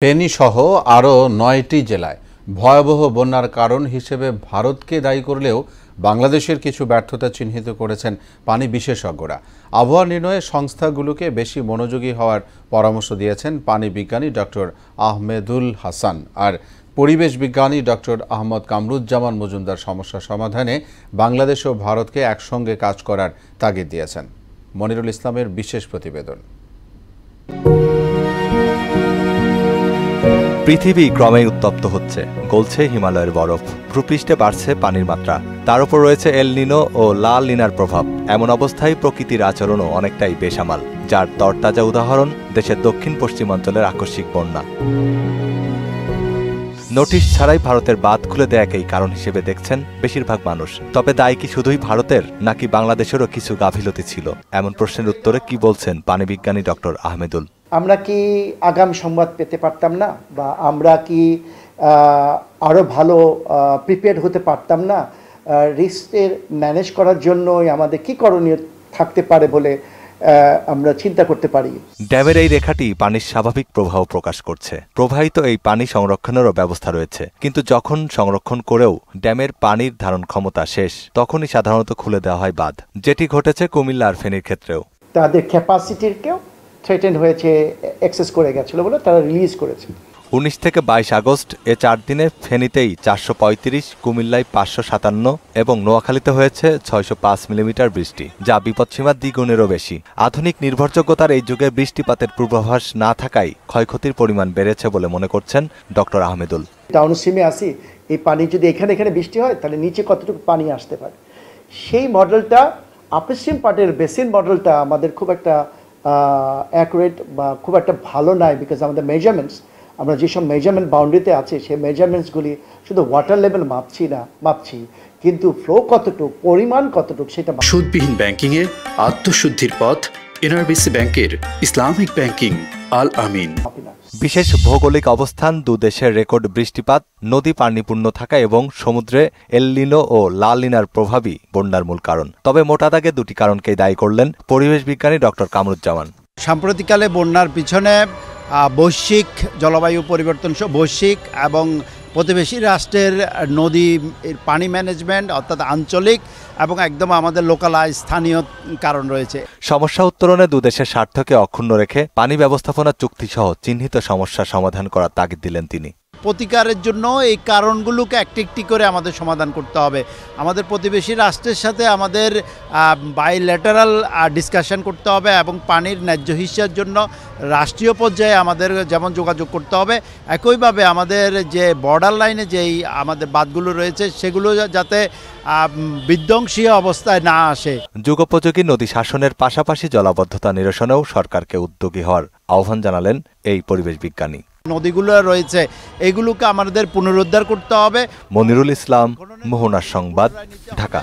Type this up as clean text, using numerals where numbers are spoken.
ফেনী সহ আরও ৯টি জেলায় ভয়াবহ বন্যার কারণ হিসেবে ভারতকে দায়ী করলেও বাংলাদেশের কিছু ব্যর্থতা চিহ্নিত করেছেন পানি বিশেষজ্ঞরা। আবহাওয়া নির্ণয়ে সংস্থাগুলোকে বেশি মনোযোগী হওয়ার পরামর্শ দিয়েছেন পানি বিজ্ঞানী ডক্টর আহমেদুল হাসান আর পরিবেশ বিজ্ঞানী ডক্টর আহমদ কামরুজ্জামান মজুমদার সমস্যা সমাধানে বাংলাদেশ ও ভারতকে একসঙ্গে কাজ করার তাগিদ দিয়েছেন। মনিরুল ইসলামের বিশেষ প্রতিবেদন। পৃথিবী ক্রমেই উত্তপ্ত হচ্ছে, গলছে হিমালয়ের বরফ, ভূপৃষ্ঠে বাড়ছে পানির মাত্রা, তার উপর রয়েছে এল নিনো ও লা লিনার প্রভাব। এমন অবস্থায় প্রকৃতির আচরণও অনেকটাই বেসামাল, যার তরতাজা উদাহরণ দেশের দক্ষিণ পশ্চিমাঞ্চলের আকস্মিক বন্যা। নোটিশ ছাড়াই ভারতের বাঁধ খুলে দেয়াকেই কারণ হিসেবে দেখছেন বেশিরভাগ মানুষ। তবে দায় কি শুধুই ভারতের, নাকি বাংলাদেশেরও কিছু গাফিলতি ছিল? এমন প্রশ্নের উত্তরে কি বলছেন পানি বিজ্ঞানী ডক্টর আহমেদুল। আমরা কি আগাম সংবাদ পেতে পারতাম না, বা আমরা কি আরও ভালো প্রিপেয়ার্ড হতে পারতাম না? রিস্কের ম্যানেজ করার জন্যই আমাদের কি করণীয় থাকতে পারে বলে আমরা চিন্তা করতে পারি। ড্যামের এই রেখাটি পানির স্বাভাবিক প্রবাহ প্রকাশ করছে। প্রবাহিত এই পানি সংরক্ষণেরও ব্যবস্থা রয়েছে, কিন্তু যখন সংরক্ষণ করেও ড্যামের পানির ধারণ ক্ষমতা শেষ, তখনই সাধারণত খুলে দেওয়া হয় বাঁধ, যেটি ঘটেছে কুমিল্লা আর ফেনীর ক্ষেত্রেও। তাদের ক্যাপাসিটিরকেও থ্রেটেন হয়েছে, এক্সেস করে গেছিল বলে তারা রিলিজ করেছে। 19 থেকে 22 আগস্ট এ 4 দিনে ফেনীতেই 435, কুমিল্লায় 557 এবং নোয়াখালীতে হয়েছে 605 মিলিমিটার বৃষ্টি, যা বিপদসীমার দ্বিগুণেরও বেশি। আধুনিক নির্ভরযোগ্যতার এই যুগে বৃষ্টিপাতের পূর্বাভাস না থাকায় ক্ষয়ক্ষতির পরিমাণ বেড়েছে বলে মনে করছেন ডক্টর আহমেদুল। ডাউনস্ট্রিমে আসি, এই পানি যদি এখানে বৃষ্টি হয় তাহলে নিচে কতটুকু পানি আসতে পারে, সেই মডেলটা আপস্ট্রিম পার্টের বেসিন মডেলটা আমাদের খুব একটা অ্যাকুরেট বা খুব একটা ভালো নাই, বিকজ আমাদের মেজারমেন্টস, আমরা যেসব মেজারমেন্ট বাউন্ডারিতে আছে সেই মেজারমেন্টসগুলি শুধু ওয়াটার লেভেল মাপছি, কিন্তু ফ্লো কতটুকু, পরিমাণ কতটুকু সেটা। সুদবিহীন ব্যাংকিংয়ে আত্মশুদ্ধির পথ এনআরবিসি ব্যাংকের ইসলামিক ব্যাংকিং আল আমিন। বিশেষ ভৌগোলিক অবস্থান, দুদেশের রেকর্ড বৃষ্টিপাত, নদী পানিপূর্ণ থাকা এবং সমুদ্রে এল নিনো ও লা লিনার প্রভাবই বন্যার মূল কারণ। তবে মোটা দাগে দুটি কারণকেই দায়ী করলেন পরিবেশ বিজ্ঞানী ডক্টর কামরুজ্জামান। সাম্প্রতিককালে বন্যার পিছনে বৈশ্বিক জলবায়ু পরিবর্তন, বৈশ্বিক এবং প্রতিবেশী রাষ্ট্রের নদী পানি ম্যানেজমেন্ট, অর্থাৎ আঞ্চলিক এবং একদম আমাদের লোকালাইজ স্থানীয় কারণ রয়েছে। সমস্যা উত্তরণে দুদেশের স্বার্থকে অক্ষুণ্ণ রেখে পানি ব্যবস্থাপনা চুক্তিসহ চিহ্নিত সমস্যা সমাধান করার তাগিদ দিলেন তিনি। প্রতিকারের জন্য এই কারণগুলোকে একটি একটি করে আমাদের সমাধান করতে হবে। আমাদের প্রতিবেশী রাষ্ট্রের সাথে আমাদের বাইল্যাটারাল ডিসকাশন করতে হবে এবং পানির ন্যায্য হিস্যার জন্য রাষ্ট্রীয় পর্যায়ে আমাদের যেমন যোগাযোগ করতে হবে, একইভাবে আমাদের যে বর্ডার লাইনে যেই আমাদের বাঁধগুলো রয়েছে সেগুলো যাতে বিধ্বংসী অবস্থায় না আসে। যুগোপযোগী নদী শাসনের পাশাপাশি জলাবদ্ধতা নিরসনেও সরকারকে উদ্যোগী হওয়ার আহ্বান জানালেন এই পরিবেশ বিজ্ঞানী। নদীগুলো রয়েছে, এগুলোকে আমাদের পুনরুদ্ধার করতে হবে। মনিরুল ইসলাম, মোহনার সংবাদ, ঢাকা।